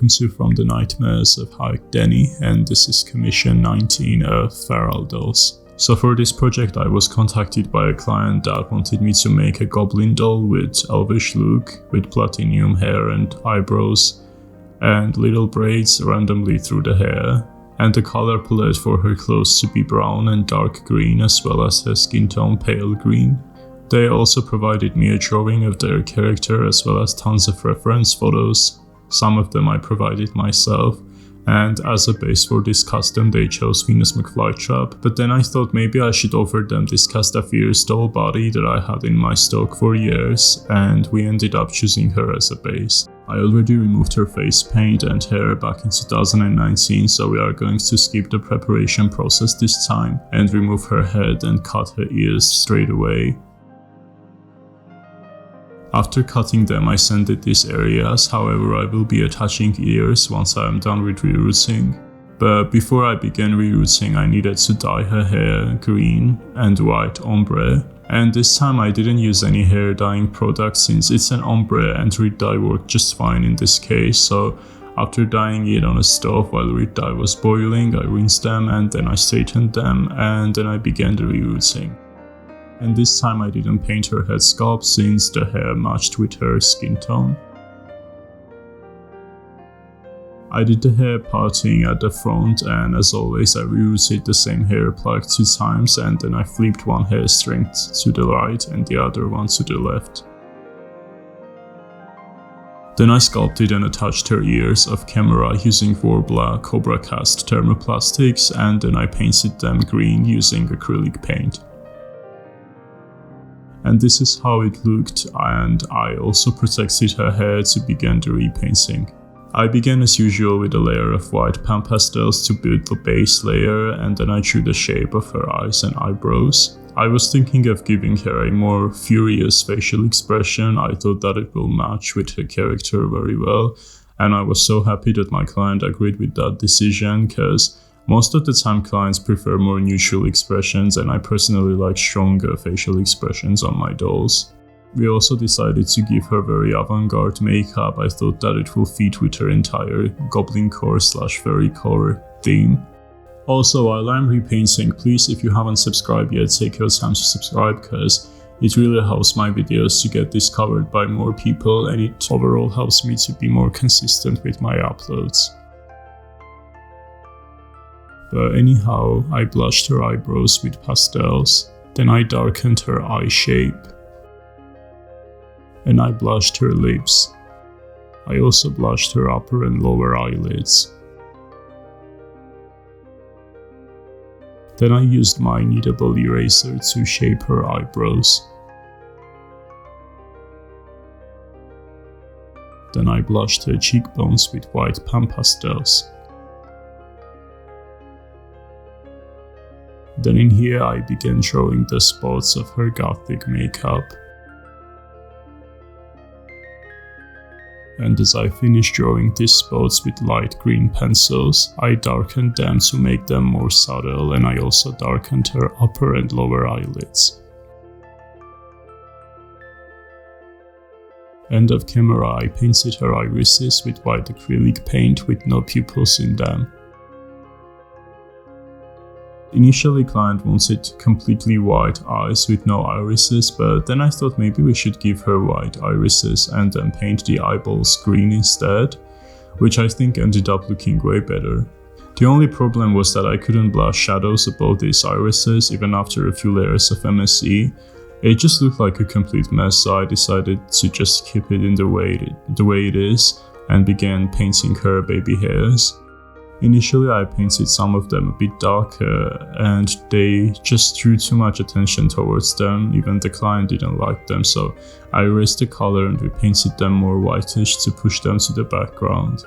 welcome to From the Nightmares of Hike Denny, and this is Commission 19 of Feral Dolls. So for this project I was contacted by a client that wanted me to make a goblin doll with elvish look, with platinum hair and eyebrows, and little braids randomly through the hair, and the color palette for her clothes to be brown and dark green as well as her skin tone pale green. They also provided me a drawing of their character as well as tons of reference photos. Some of them I provided myself, and as a base for this custom they chose Venus McFlytrap, but then I thought maybe I should offer them this Castafier's doll body that I had in my stock for years, and we ended up choosing her as a base. I already removed her face paint and hair back in 2019, so we are going to skip the preparation process this time and remove her head and cut her ears straight away. After cutting them I sanded these areas, however I will be attaching ears once I am done with rerooting. But before I began rerooting I needed to dye her hair green and white ombre, and this time I didn't use any hair dyeing products since it's an ombre and reed dye worked just fine in this case, so after dyeing it on a stove while reed dye was boiling I rinsed them and then I straightened them and then I began the rerooting. And this time I didn't paint her head sculpt since the hair matched with her skin tone. I did the hair parting at the front, and as always I rerooted the same hair plug 2 times and then I flipped one hair string to the right and the other one to the left. Then I sculpted and attached her ears off camera using 4 black Cobra Cast thermoplastics, and then I painted them green using acrylic paint. And this is how it looked, and I also protected her hair to begin the repainting. I began as usual with a layer of white pan pastels to build the base layer, and then I drew the shape of her eyes and eyebrows. I was thinking of giving her a more furious facial expression. I thought that it will match with her character very well, and I was so happy that my client agreed with that decision, because most of the time clients prefer more neutral expressions and I personally like stronger facial expressions on my dolls. We also decided to give her very avant-garde makeup. I thought that it will fit with her entire Goblincore/Fairycore theme. Also, while I'm repainting, please, if you haven't subscribed yet, take your time to subscribe, because it really helps my videos to get discovered by more people and it overall helps me to be more consistent with my uploads. But anyhow, I blushed her eyebrows with pastels, then I darkened her eye shape, and I blushed her lips. I also blushed her upper and lower eyelids. Then I used my kneadable eraser to shape her eyebrows. Then I blushed her cheekbones with white pan pastels. Then in here I began drawing the spots of her gothic makeup. And as I finished drawing these spots with light green pencils, I darkened them to make them more subtle, and I also darkened her upper and lower eyelids. And off camera I painted her irises with white acrylic paint with no pupils in them. Initially client wanted completely white eyes with no irises, but then I thought maybe we should give her white irises and then paint the eyeballs green instead, which I think ended up looking way better. The only problem was that I couldn't blush shadows above these irises even after a few layers of MSE. It just looked like a complete mess, so I decided to just keep it in the way it is and began painting her baby hairs. Initially I painted some of them a bit darker and they just drew too much attention towards them, even the client didn't like them, so I erased the color and we painted them more whitish to push them to the background.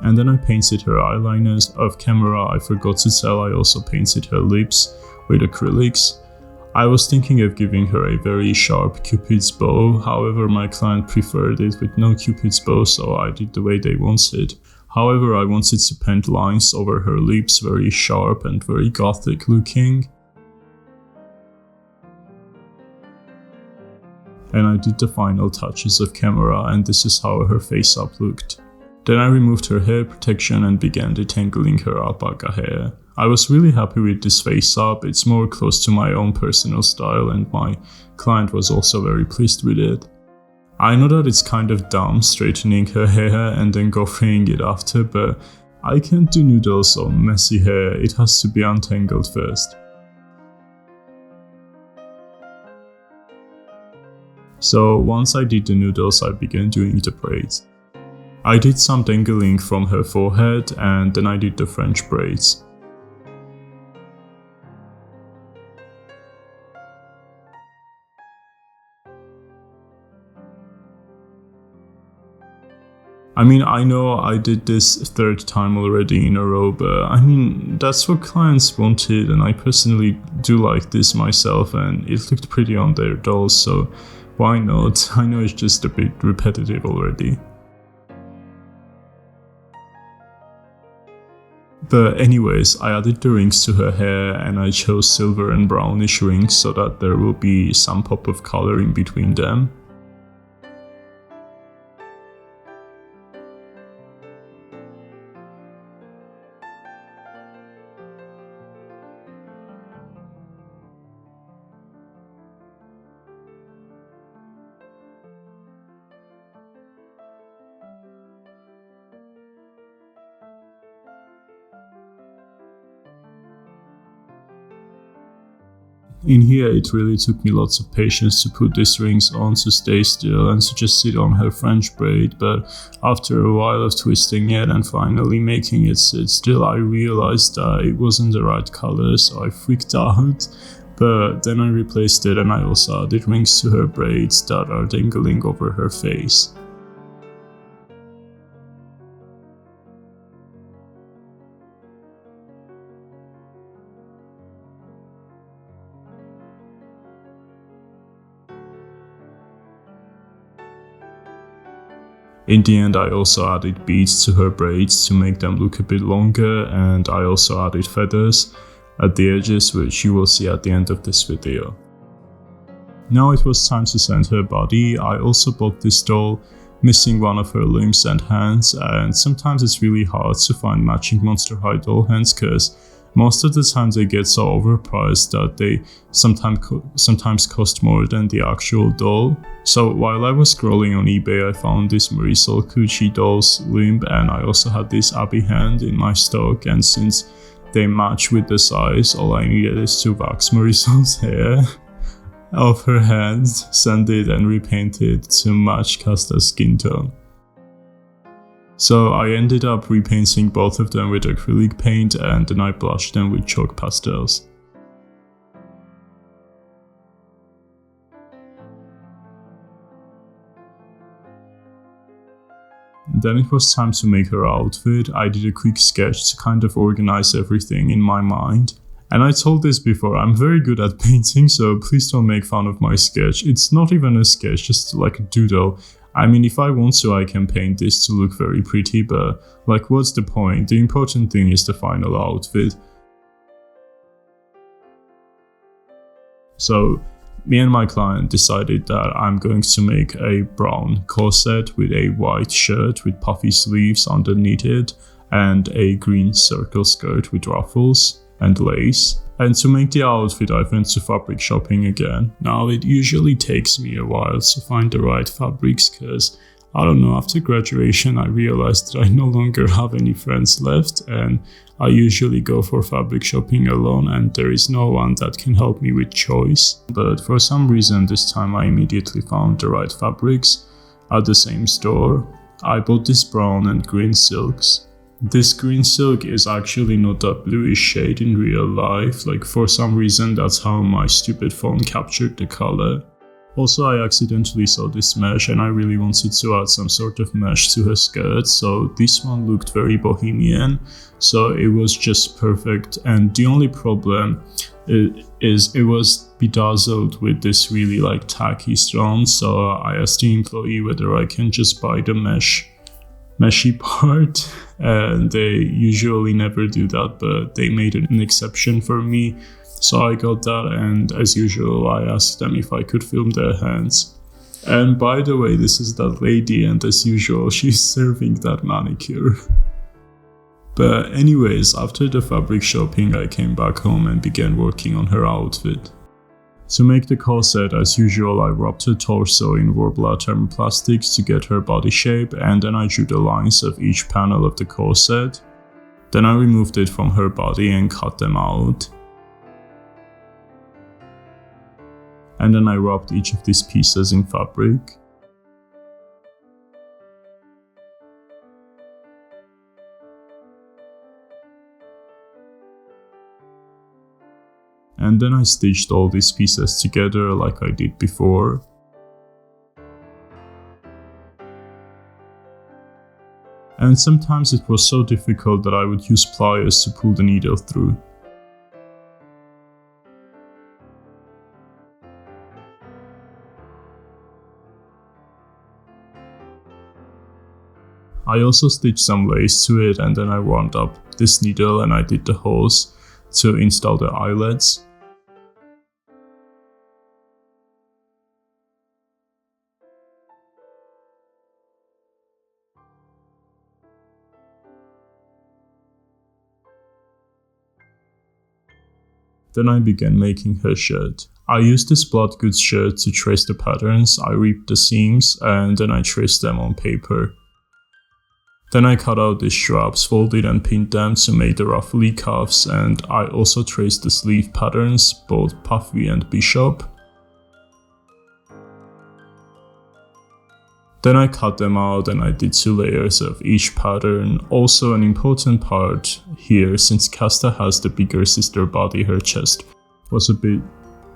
And then I painted her eyeliners. Off camera I forgot to tell I also painted her lips with acrylics. I was thinking of giving her a very sharp cupid's bow, however my client preferred it with no cupid's bow, so I did the way they wanted. However, I wanted to paint lines over her lips very sharp and very gothic looking. And I did the final touches of camera, and this is how her face up looked. Then I removed her hair protection and began detangling her alpaca hair. I was really happy with this face up, it's more close to my own personal style and my client was also very pleased with it. I know that it's kind of dumb straightening her hair and then gophering it after, but I can't do noodles on messy hair, it has to be untangled first. So once I did the noodles, I began doing the braids. I did some dangling from her forehead and then I did the French braids. I mean, I know I did this 3rd time already in a row, but I mean, that's what clients wanted and I personally do like this myself and it looked pretty on their dolls, so why not? I know it's just a bit repetitive already. But anyways, I added the rings to her hair and I chose silver and brownish rings so that there will be some pop of color in between them. In here, it really took me lots of patience to put these rings on to stay still and to just sit on her French braid, but after a while of twisting it and finally making it sit still, I realized that it wasn't the right color, so I freaked out. But then I replaced it and I also added rings to her braids that are dangling over her face. In the end, I also added beads to her braids to make them look a bit longer, and I also added feathers at the edges, which you will see at the end of this video. Now it was time to sand her body. I also bought this doll, missing one of her limbs and hands, and sometimes it's really hard to find matching Monster High doll hands because most of the time they get so overpriced that they sometimes cost more than the actual doll. So while I was scrolling on eBay, I found this Marisol Cucci doll's limb and I also had this Abby hand in my stock, and since they match with the size, all I needed is to wax Marisol's hair off her hands, sand it and repaint it to match Casta's skin tone. So I ended up repainting both of them with acrylic paint and then I blushed them with chalk pastels. Then it was time to make her outfit. I did a quick sketch to kind of organize everything in my mind. And I told this before, I'm very good at painting, so please don't make fun of my sketch. It's not even a sketch, just like a doodle. I mean, if I want to, I can paint this to look very pretty, but like, what's the point? The important thing is the final outfit. So me and my client decided that I'm going to make a brown corset with a white shirt with puffy sleeves underneath it and a green circle skirt with ruffles and lace. And to make the outfit, I went to fabric shopping again. Now it usually takes me a while to find the right fabrics because, I don't know, after graduation I realized that I no longer have any friends left and I usually go for fabric shopping alone and there is no one that can help me with choice. But for some reason this time I immediately found the right fabrics at the same store. I bought this brown and green silks. This green silk is actually not that bluish shade in real life, like for some reason that's how my stupid phone captured the color. Also, I accidentally saw this mesh and I really wanted to add some sort of mesh to her skirt, so this one looked very bohemian, so it was just perfect. And the only problem is it was bedazzled with this really like tacky stone, so I asked the employee whether I can just buy the meshy part, and they usually never do that, but they made an exception for me, so I got that. And as usual, I asked them if I could film their hands. And by the way, this is that lady, and as usual, she's serving that manicure. But anyways, after the fabric shopping, I came back home and began working on her outfit. To make the corset, as usual, I rubbed her torso in Worbla thermoplastics to get her body shape, and then I drew the lines of each panel of the corset. Then I removed it from her body and cut them out. And then I wrapped each of these pieces in fabric. And then I stitched all these pieces together like I did before. And sometimes it was so difficult that I would use pliers to pull the needle through. I also stitched some lace to it, and then I wound up this needle and I did the holes to install the eyelets. Then I began making her shirt. I used this blood goods shirt to trace the patterns. I ripped the seams and then I traced them on paper. Then I cut out the straps, folded and pinned them to make the ruffly cuffs, and I also traced the sleeve patterns, both puffy and bishop. Then I cut them out and I did 2 layers of each pattern. Also an important part here, since Casta has the bigger sister body, her chest was a bit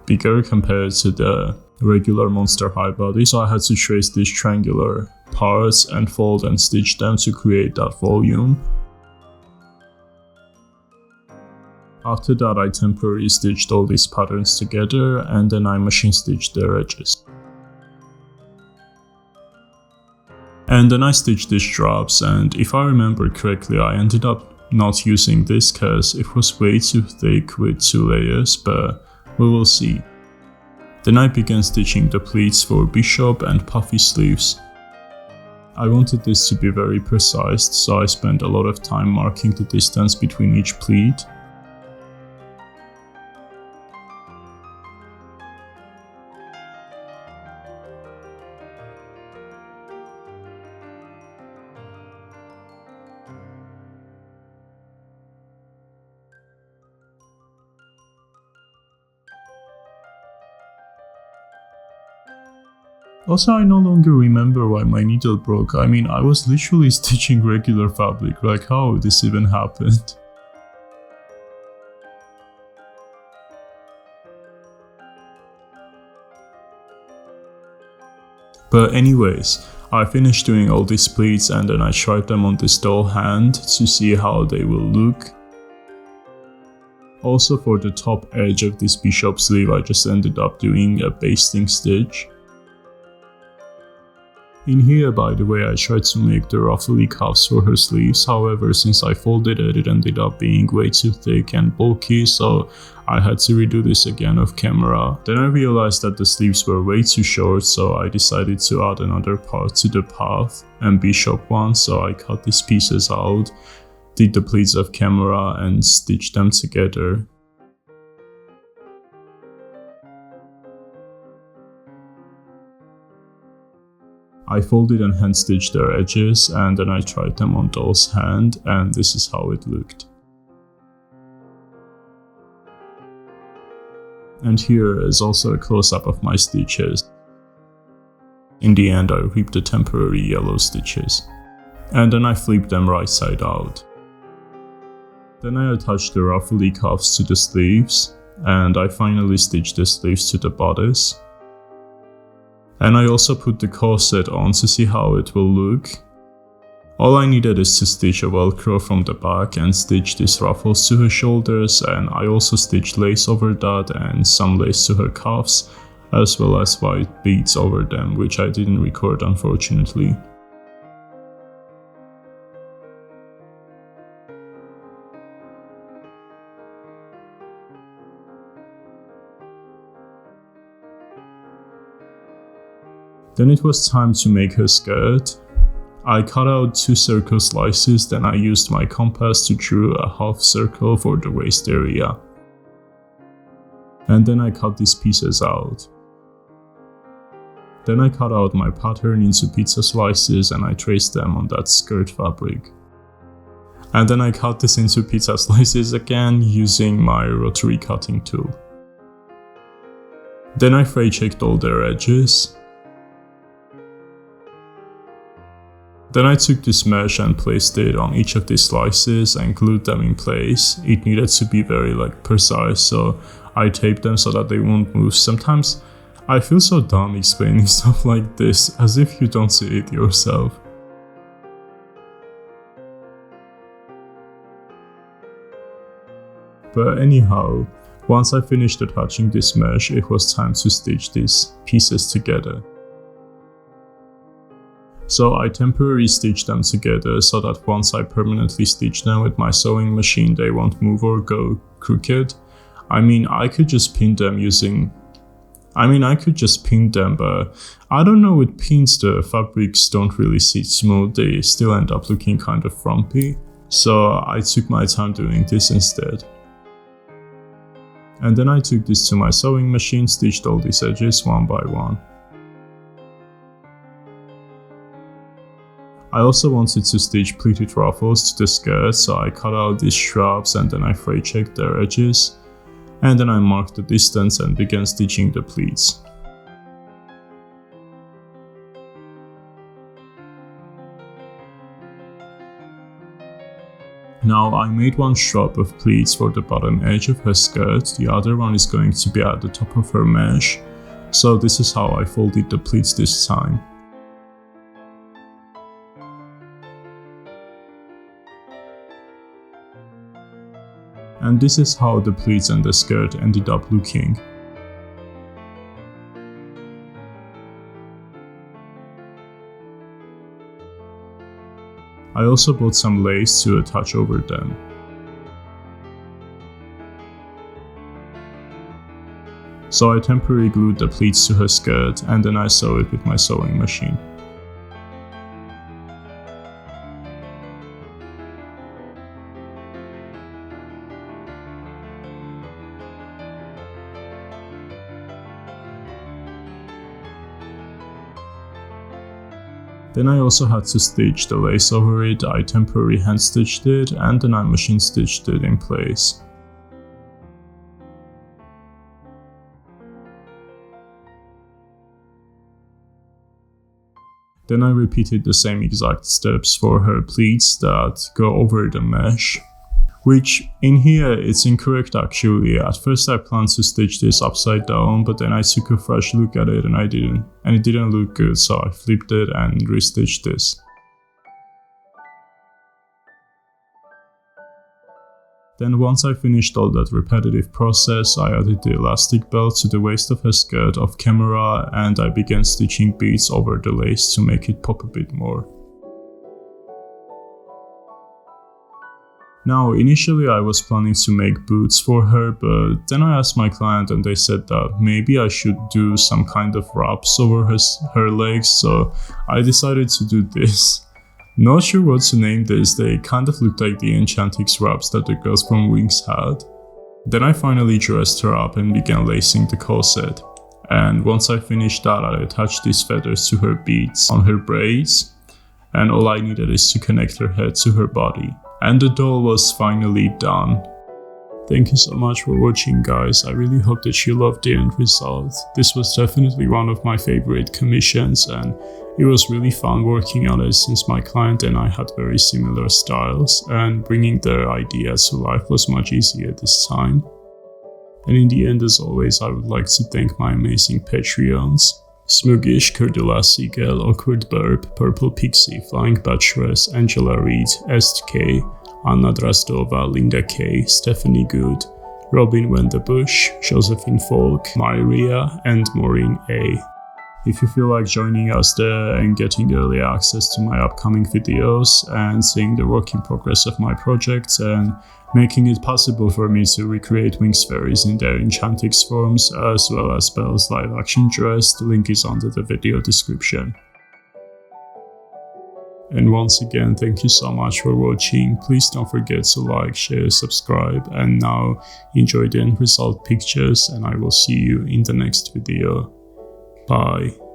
bigger compared to the regular Monster High body, so I had to trace these triangular parts and fold and stitch them to create that volume. After that, I temporarily stitched all these patterns together and then I machine stitched their edges. And then I stitched these straps, and if I remember correctly, I ended up not using this because it was way too thick with 2 layers, but we will see. Then I began stitching the pleats for bishop and puffy sleeves. I wanted this to be very precise, so I spent a lot of time marking the distance between each pleat. Also, I no longer remember why my needle broke. I mean, I was literally stitching regular fabric, like how this even happened. But anyways, I finished doing all these pleats and then I tried them on this doll hand to see how they will look. Also, for the top edge of this bishop sleeve, I just ended up doing a basting stitch. In here, by the way, I tried to make the ruffly cuffs for her sleeves, however, since I folded it, it ended up being way too thick and bulky, so I had to redo this again off camera. Then I realized that the sleeves were way too short, so I decided to add another part to the path and bishop one, so I cut these pieces out, did the pleats off camera and stitched them together. I folded and hand stitched their edges and then I tried them on doll's hand, and this is how it looked. And here is also a close-up of my stitches. In the end, I ripped the temporary yellow stitches. And then I flipped them right side out. Then I attached the ruffly cuffs to the sleeves, and I finally stitched the sleeves to the bodice. And I also put the corset on to see how it will look. All I needed is to stitch a velcro from the back and stitch these ruffles to her shoulders, and I also stitched lace over that and some lace to her cuffs, as well as white beads over them, which I didn't record unfortunately. Then it was time to make her skirt. I cut out 2 circle slices, then I used my compass to draw a half circle for the waist area. And then I cut these pieces out. Then I cut out my pattern into pizza slices and I traced them on that skirt fabric. And then I cut this into pizza slices again using my rotary cutting tool. Then I fray checked all their edges. Then I took this mesh and placed it on each of these slices and glued them in place. It needed to be very precise, so I taped them so that they won't move. Sometimes I feel so dumb explaining stuff like this, as if you don't see it yourself. But anyhow, once I finished attaching this mesh, it was time to stitch these pieces together. So I temporarily stitched them together so that once I permanently stitch them with my sewing machine, they won't move or go crooked. I could just pin them but I don't know, with pins the fabrics don't really sit smooth, they still end up looking kind of frumpy. So I took my time doing this instead. And then I took this to my sewing machine, stitched all these edges one by one. I also wanted to stitch pleated ruffles to the skirt, so I cut out these straps and then I fray checked their edges. And then I marked the distance and began stitching the pleats. Now I made one strap of pleats for the bottom edge of her skirt, the other one is going to be at the top of her mesh, so this is how I folded the pleats this time. And this is how the pleats and the skirt ended up looking. I also bought some lace to attach over them. So I temporarily glued the pleats to her skirt and then I sewed it with my sewing machine. Then I also had to stitch the lace over it. I temporarily hand stitched it and then I machine stitched it in place. Then I repeated the same exact steps for her pleats that go over the mesh. Which, in here, it's incorrect actually. At first I planned to stitch this upside down, but then I took a fresh look at it and it didn't look good, so I flipped it and restitched this. Then once I finished all that repetitive process, I added the elastic belt to the waist of her skirt off camera and I began stitching beads over the lace to make it pop a bit more. Now, initially I was planning to make boots for her, but then I asked my client and they said that maybe I should do some kind of wraps over her legs, so I decided to do this. Not sure what to name this, they kind of looked like the Enchantix wraps that the girls from Wings had. Then I finally dressed her up and began lacing the corset. And once I finished that, I attached these feathers to her beads on her braids, and all I needed is to connect her head to her body. And the doll was finally done. Thank you so much for watching, guys. I really hope that you loved the end result. This was definitely one of my favorite commissions and it was really fun working on it since my client and I had very similar styles and bringing their ideas to life was much easier this time. And in the end, as always, I would like to thank my amazing Patreons. Smoogish, Curdula Seagull, Awkward Burp, Purple Pixie, Flying Bacheloress, Angela Reed, Est K, Anna Drazdova, Linda K, Stephanie Good, Robin Wenderbush, Josephine Falk, Myria, and Maureen A. If you feel like joining us there and getting early access to my upcoming videos and seeing the work in progress of my projects and making it possible for me to recreate Wings Fairies in their Enchantix forms as well as Belle's live action dress, the link is under the video description. And once again, thank you so much for watching. Please don't forget to like, share, subscribe, and now enjoy the end result pictures, and I will see you in the next video. Bye.